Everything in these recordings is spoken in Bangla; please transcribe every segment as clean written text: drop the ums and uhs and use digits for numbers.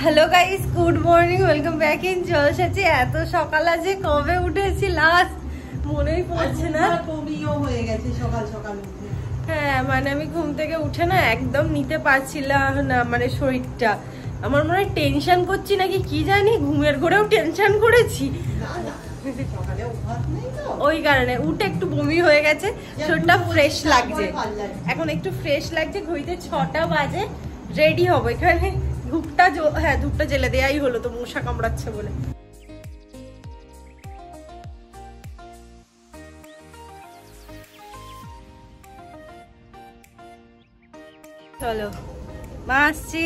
Hello guys, good morning, welcome back in জলসাচি। এত সকাল আজকে কবে উঠেছি লাস্ট মনেই পড়ছে না। বমিও হয়ে গেছে সকাল সকাল উঠে। হ্যাঁ, মানে আমি ঘুম থেকে উঠে না একদম নিতে পারছিলাম না, মানে শরীরটা আমার মনে হয় টেনশন করছি নাকি কি জানি, ঘুমের ঘরেও টেনশন করেছি ওই কারণে উঠে একটু বমি হয়ে গেছে। শরীরটা ফ্রেশ লাগছে, এখন একটু ফ্রেশ লাগছে। ঘড়িতে 6টা বাজে, রেডি হবো। এখানে ধূপটা ধূপটা জ্বেলে দেয়াই হলো, তো মশা কামড়াচ্ছে বলে। চলো মা আসছি।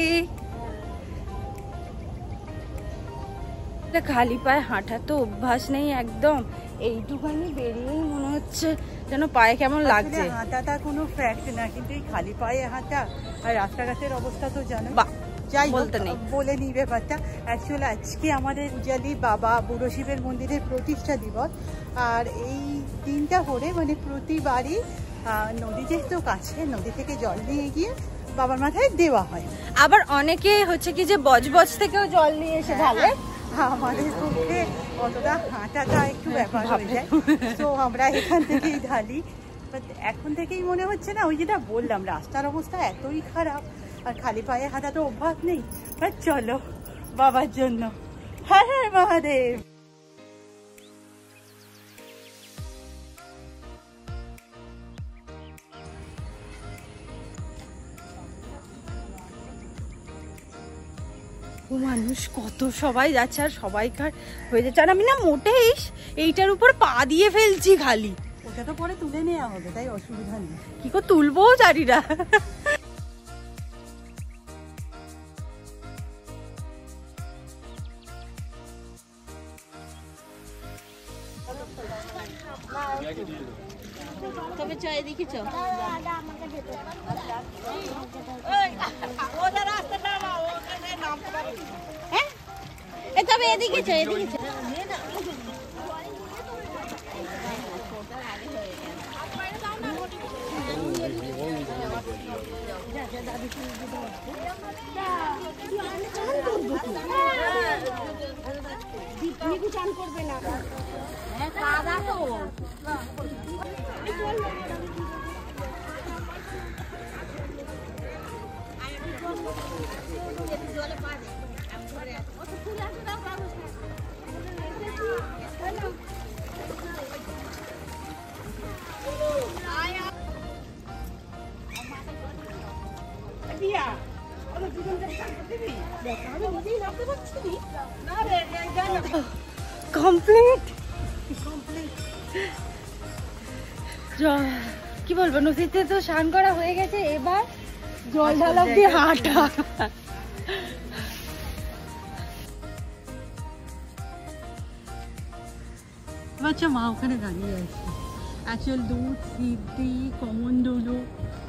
খালি পায়ে হাঁটা তো অভ্যাস নেই একদম, এইটুখানি বেরিয়েই মনে হচ্ছে যেন পায়ে কেমন লাগছে। হাঁটাটা কোনো ফ্যাক্ট না, কিন্তু এই খালি পায়ে হাঁটা আর রাস্তাঘাটের অবস্থা তো জানো। যাই বলতে নেই, বলে নিই ব্যাপারটা। অ্যাকচুয়ালি আজকে আমাদের পূজালি বাবা বুড়ো শিবের মন্দিরের প্রতিষ্ঠা দিবস, আর এই দিনটা করে মানে প্রতিবারই নদী যেহেতু কাছে, নদী থেকে জল নিয়ে গিয়ে বাবার মাথায় দেওয়া হয়। আবার অনেকে হচ্ছে কি যে বজবজ থেকেও জল নিয়ে এসে ঢালে। আমাদের পক্ষে অতটা হাঁটাটা একটু ব্যাপার হয়ে যায়, তো আমরা এখান থেকেই ঢালি। এখন থেকেই মনে হচ্ছে না, ওই যেটা বললাম রাস্তার অবস্থা এতই খারাপ, আর খালি পায়ে হাঁটা তো অভ্যাস নেই। চলো বাবার জন্য হর হর মহাদেব। মানুষ কত সবাই যাচ্ছে, আর সবাইকার হয়ে যাচ্ছে। আর আমি না মোটেই এইটার উপর পা দিয়ে ফেলছি খালি। ওটা তো পরে তুলে নেওয়া হবে, তাই অসুবিধা নেই। কি করে তুলবো জানি না। তবে চয় দেখি চ তবে এদিকে চ এদিকে চ। চান করবে না কাদা তো কমপ্লিট কি বলবো, নদীতে তো স্নান করা হয়ে গেছে, এবার জল ঢালা দিয়ে হাঁটা। আচ্ছা, মা ওখানে দাঁড়িয়ে আছে। অ্যাকচুয়াল দুধ, সিদ্ধি, কমণ্ডলু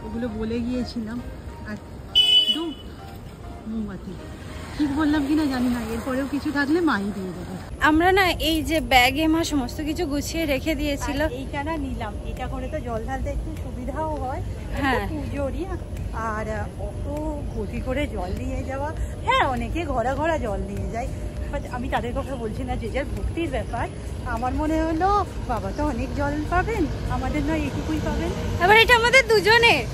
ওগুলো বলে গিয়েছিলাম, আর দুধ মোমবাতি ঠিক বললাম কিনা জানি না, এরপরেও কিছু থাকলে মাই দিয়ে দেবে। আমরা না এই যে ব্যাগে মা সমস্ত কিছু গুছিয়ে রেখে দিয়েছিল, এইটা না নিলাম, এটা করে তো জল ঢালতে একটু সুবিধাও হয়। হ্যাঁ, পুজোরই। আর অত গতি করে জল নিয়ে যাওয়া, হ্যাঁ অনেকে ঘোরা ঘোরা জল নিয়ে যায়, বাট আমি তাদের কথা বলছি না, যে যার ভক্তির ব্যাপার। আমার মনে হলো বাবা তো অনেক জল পাবেন, আমাদের নয় এটুকুই পাবেন। এবার এটা আমাদের দুজনের।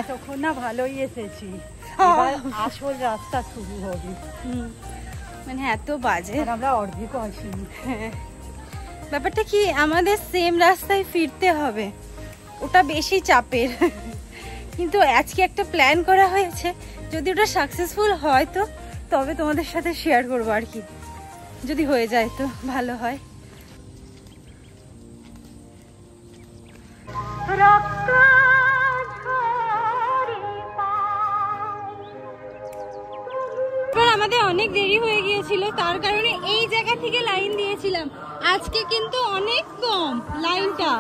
এতক্ষণ না ভালোই এসেছি, এবার আসল রাস্তা শুরু হবে। মানে এত বাজে, আর আমরা অর্ধেকও আসিনি। ব্যাপারটা কি, আমাদের সেম রাস্তায় ফিরতে হবে, ওটা বেশি চাপের। কিন্তু আজকে একটা প্ল্যান করা হয়েছে, যদি ওটা সাকসেসফুল হয় তো তবে তোমাদের সাথে শেয়ার করবো আর কি। যদি হয়ে যায় তো ভালো হয়। রক্ত ঝরে আমাদের অনেক দেরি হয়ে গিয়েছিল, তার কারণে এই জায়গা থেকে লাইন দিয়েছিলাম। আজকে কিন্তু অনেক কম লাইনটা,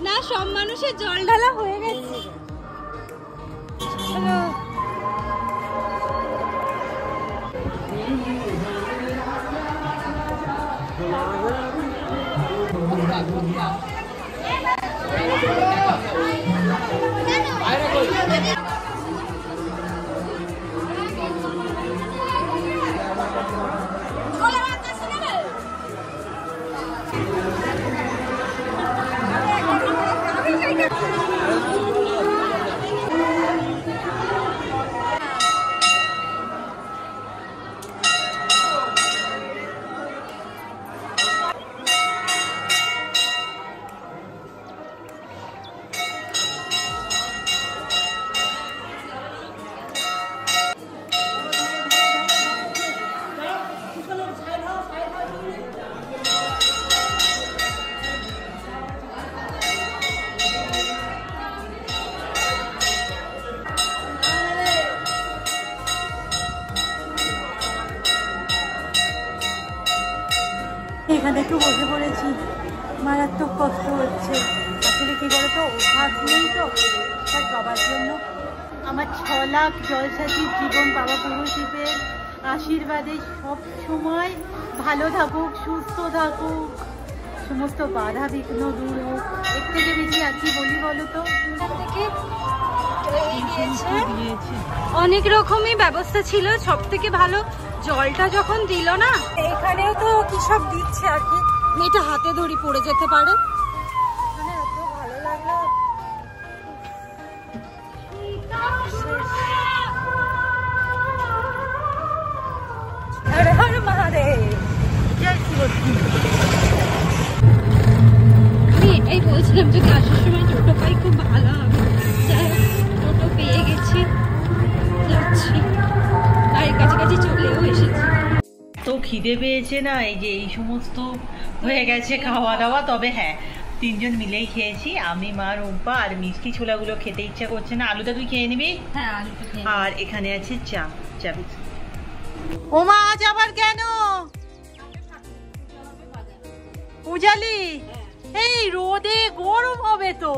না সব মানুষের জল ঢালা হয়ে গেছে। এখানে একটু বসে পড়েছি, মারাত্মক কষ্ট হচ্ছে। আসলে কি বলতো, অভ্যাস নেই তো তার বাবার জন্য। আমার 6 লাখ জলসাথীর জীবন বাবা পুরুষিপের আশীর্বাদে সব সময় ভালো থাকুক, সুস্থ থাকুক, সমস্ত বাধা বিঘ্ন দূর হোক। এর থেকে বেশি আর কি বলি বলো তো। অনেক রকমই ব্যবস্থা ছিল, সব থেকে ভালো জলটা যখন দিল না। এখানেও তো কি সব দিচ্ছে আর কি, মেয়েটা হাতে ধরি পড়ে যেতে পারে। মানে এত ভালো লাগলো। হর হর মহাদেব, জয় শিবশ্রী। আমি এটাই বলছিলাম যদি আসার সময় টোটো পাই খুব ভালো হবে। টোটো পেয়ে গেছি, যাচ্ছি, বাড়ির কাছাকাছি চলেও এসেছি। তো খিদে পেয়েছে না, এই যে এই সমস্ত হয়ে গেছে খাওয়া দাওয়া। তবে হ্যাঁ, 3 জন মিলেই খেয়েছি, আমি, মা, রুম্পা। আর মিষ্টি ছোলাগুলো খেতে ইচ্ছা করছে না। আলুটা তুই খেয়ে নিবি? হ্যাঁ, আলুটা খেয়ে। আর এখানে আছে চা। ওমা আজ আবার কেন পূজালি? এই রোদে গরম হবে তো।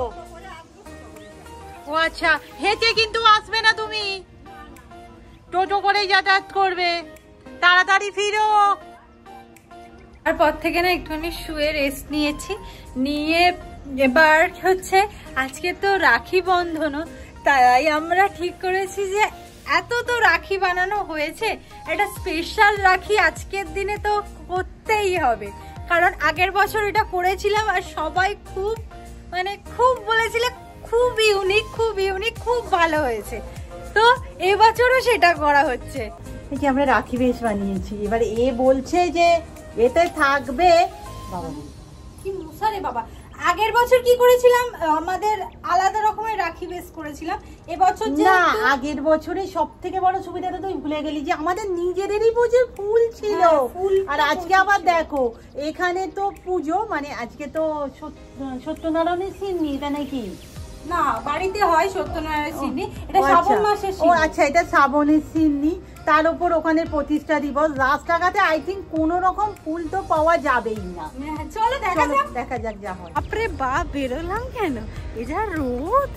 ও আচ্ছা, হেঁটে কিন্তু আসবে না তুমি, টোটো করেই যাতায়াত করবে। তাড়াতাড়ি ফিরো। তারপর থেকে না একটুখানি শুয়ে রেস্ট নিয়েছি, নিয়ে এবার হচ্ছে আজকে তো রাখি বন্ধনও, তাই আমরা ঠিক করেছি যে এত তো রাখি বানানো হয়েছে, একটা স্পেশাল রাখি আজকের দিনে তো করতেই হবে। কারণ আগের বছর এটা করেছিলাম আর সবাই খুব খুব বলেছিল খুব ইউনিক, খুব ইউনিক, খুব ভালো হয়েছে। তো এবছরও সেটা করা হচ্ছে। এই যে আমরা রাখি বেশ বানিয়েছি, এবার এ বলছে যে এতে থাকবে বাবা কি মুসারে বাবা। আগের বছর কি করেছিলাম, আমাদের আলাদা রকমের রাখি বেস করেছিলাম। এবছর না, আগের বছরে সব থেকে বড় সুবিধাটা তুই ভুলে গেলি যে আমাদের নিজেদেরই পুজোর ফুল ছিল। আর আজকে আবার দেখো এখানে তো পুজো, মানে আজকে তো সত্যনারায়ণের সিন্নি, এটা নাকি? না, বাড়িতে হয় সত্যনারায়ণের সিন্নি, এটা শ্রাবণ মাসের সিন্নি। ও আচ্ছা, এটা শ্রাবণের সিন্নি, তার উপর ওখানে প্রতিষ্ঠা দিবস। রাস্তাঘাটে আই থিঙ্ক কোন রকম ফুল তো পাওয়া যাবেই না। চলো দেখা যাক যা হয়। বাপরে বাপ, বেরোলাম কেন, এ যা রোদ।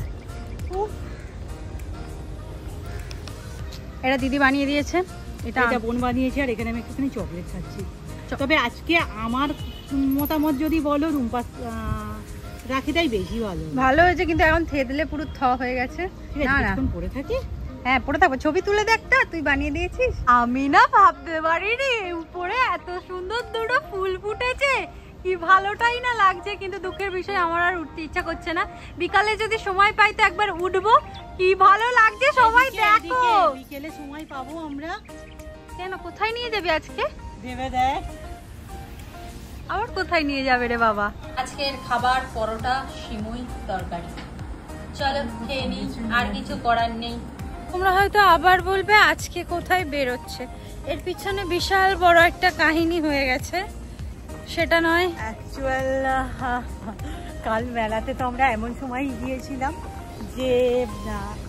এটা দিদি বানিয়ে দিয়েছে, এটা বোন বানিয়েছে। আর এখানে আমি একটুখানি চকলেট খাচ্ছি। তবে আজকে আমার মতামত যদি বলো, রুম্পা রাখিটাই বেশি ভালো হয়েছে, কিন্তু এখন থেদলে পুরো থ হয়ে গেছে। না না, পরে থাকি। হ্যাঁ, পরে থাকবো। ছবি তুলে দেখটা, তুই বানিয়ে দিয়েছিস। আমি না ভাবতে পারিনি উপরে এত সুন্দর দুটো ফুল ফুটেছে, কি ভালোটাই না লাগছে। কিন্তু দুঃখের বিষয়, আমার আর উঠতে ইচ্ছা করছে না। বিকালে যদি সময় পাই তো একবার উঠবো, কি ভালো লাগছে। সবাই দেখো, বিকেলে সময় পাবো আমরা। কেন, কোথায় নিয়ে যাবি আজকে? ভেবে দেখ, আবার কোথায় নিয়ে যাবে রে বাবা? আজকের খাবার পরোটা, সিমুই তরকারি। চলো খেয়ে নিই, আর কিছু করার নেই। তোমরা হয়তো আবার বলবে আজকে কোথায় বেরোচ্ছে, এর পিছনে বিশাল বড় একটা কাহিনী হয়ে গেছে। সেটা নয়, অ্যাকচুয়াল কাল মেলাতে তো আমরা এমন সময় গিয়েছিলাম যে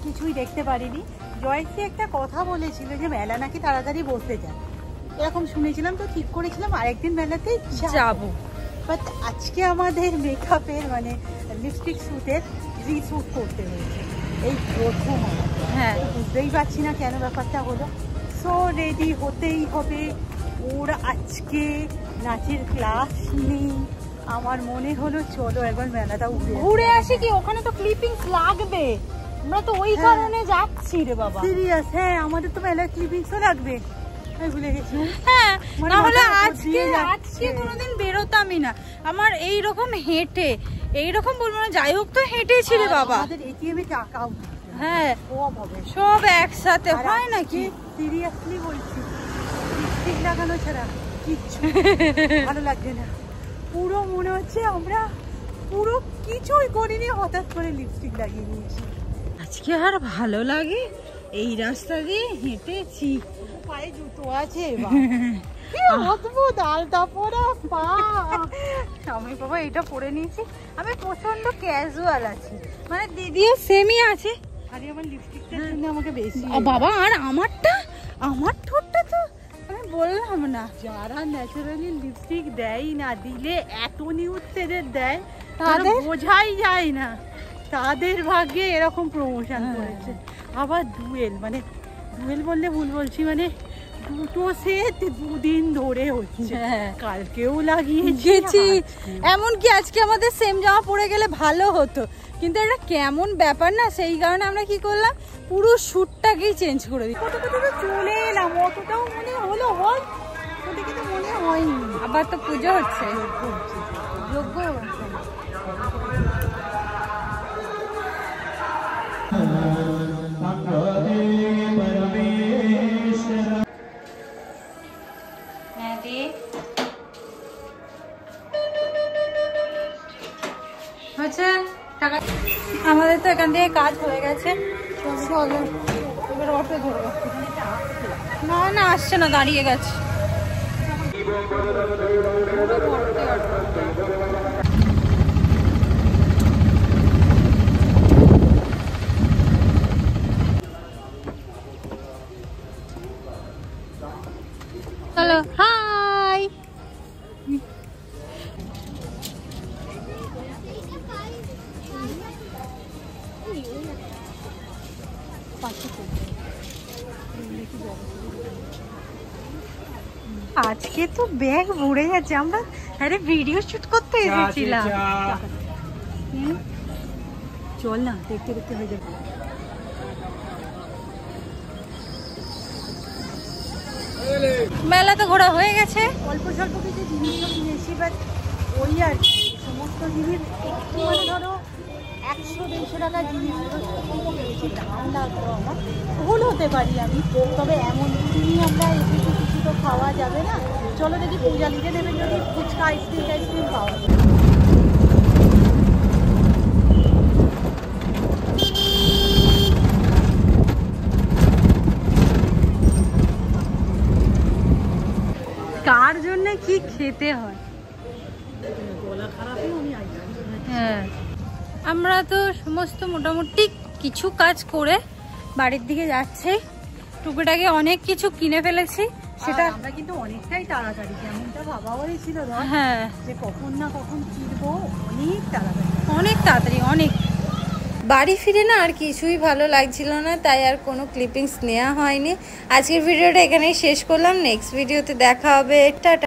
কিছুই দেখতে পারিনি। জয়শ্রী একটা কথা বলেছিল যে মেলা নাকি তাড়াতাড়ি বসতে যায়, এরকম শুনেছিলাম, তো ঠিক করেছিলাম আরেকদিন মেলাতে যাবো। বাট আজকে আমাদের মেকআপের মানে লিপস্টিক শ্যুটের রিশ্যুট করতে হয়েছে এই প্রথম। হ্যাঁ, বুঝতেই পারছি না কেন ব্যাপারটা হলো। সো রেডি হতেই হবে। ওর আজকে নাচের ক্লাস নেই, আমার মনে হলো চলো একবার মেলাটা ঘুরে আসি। কি ওখানে তো ক্লিপিংস লাগবে, আমরা তো ওই কারণে যাচ্ছি রে বাবা। সিরিয়াস? হ্যাঁ, আমাদের তো মেলার ক্লিপিংসও লাগবে, আমি ভুলে গেছি। হ্যাঁ, না হলে আজকে কোনোদিন বেরোতামই না। আমার এইরকম হেঁটে, এইরকম বলবো না, যাই হোক তো হেঁটেই ছিল বাবা। আমাদের এটিএম এ টাকাও, হ্যাঁ সব হবে, সব একসাথে হয় নাকি? সিরিয়াসলি বলছি, লিপস্টিক লাগানো ছাড়া কিচ্ছু ভালো লাগছে না। পুরো মনে হচ্ছে আমরা পুরো কিছুই করিনি, হঠাৎ করে লিপস্টিক লাগিয়ে নিয়েছি। আজকে আর ভালো লাগে, এই রাস্তা দিয়ে হেঁটেছি, পায়ে জুতো আছে, অদ্ভুত আলতা পরা পা। আমি বাবা এটা পরে নিয়েছি, আমি প্রচন্ড ক্যাজুয়াল আছি, মানে দিদিও সেমই আছে। আরে আমার লিপস্টিকটার জন্য আমাকে বেশি বাবা, আর আমার ঠোঁটটা তো আমি বললাম না। যারা ন্যাচারালি লিপস্টিক দেয় না, দিলে এত নিউড শেডের দেয় তাদের বোঝাই যায় না, তাদের ভাগ্যে এরকম প্রমোশন করেছে। আবার ডুয়েল, মানে ডুয়েল বললে ভুল বলছি, মানে দুটো সেট দুদিন ধরে হচ্ছে, কালকেও লাগিয়েছি। এমনকি আজকে আমাদের সেম জামা পরে গেলে ভালো হতো, কিন্তু এটা কেমন ব্যাপার না, সেই কারণে আমরা কি করলাম, পুরো শ্যুটটাকেই চেঞ্জ করে দিই। কত কত চলে এলাম, অতটাও মনে হলো বল, ওদিকে তো মনে হয়নি। আবার তো পুজো হচ্ছে, যোগ্য হচ্ছে। আমাদের তো এখান থেকে কাজ হয়ে গেছে, চলো এবার অটো ধরবো। না না, আসছে না, দাঁড়িয়ে গেছে। Hello, hi. আজকে তো ব্যাগ ভরে যাচ্ছে, আমরা আরে ভিডিও শুট করতে এসেছিলাম। চল না, দেখতে দেখতে হয়ে যাবে। মেলা তো ঘোরা হয়ে গেছে, অল্প স্বল্প কিছু জিনিসও কিনেছি, বাট ওই আর কি, সমস্ত জিনিস একটু মানে ধরো 100-150 টাকার জিনিসগুলো বেশি দাম লাগলো আমার, ভুল হতে পারি আমি, তবে এমন দিনই আমরা এসেছি, কিছু তো খাওয়া যাবে না। চলো দেখি পূজালিতে নেবে যদি ফুচকা আইসক্রিম পাওয়া যায়। কার জন্য কি খেতে হয়, গলা খারাপই আমি হ্যাঁ। আমরা তো সমস্ত মোটামুটি কিছু কাজ করে বাড়ির দিকে যাচ্ছি, টুকুটাকে অনেক কিছু কিনে ফেলেছি, সেটা আমরা কিন্তু অনেকটাই তাড়াতাড়ি, যেমনটা ভাবা হয়েছিল হ্যাঁ, যে কখন না কখন কিনবো, অনেক তাড়াতাড়ি, অনেক তাড়াতাড়ি, অনেক। বাড়ি ফিরে না আর কিছুই ভালো লাগছিল না, তাই আর কোনো ক্লিপিংস নেওয়া হয়নি। আজকের ভিডিওটা এখানেই শেষ করলাম, নেক্সট ভিডিওতে দেখা হবে। টাটা।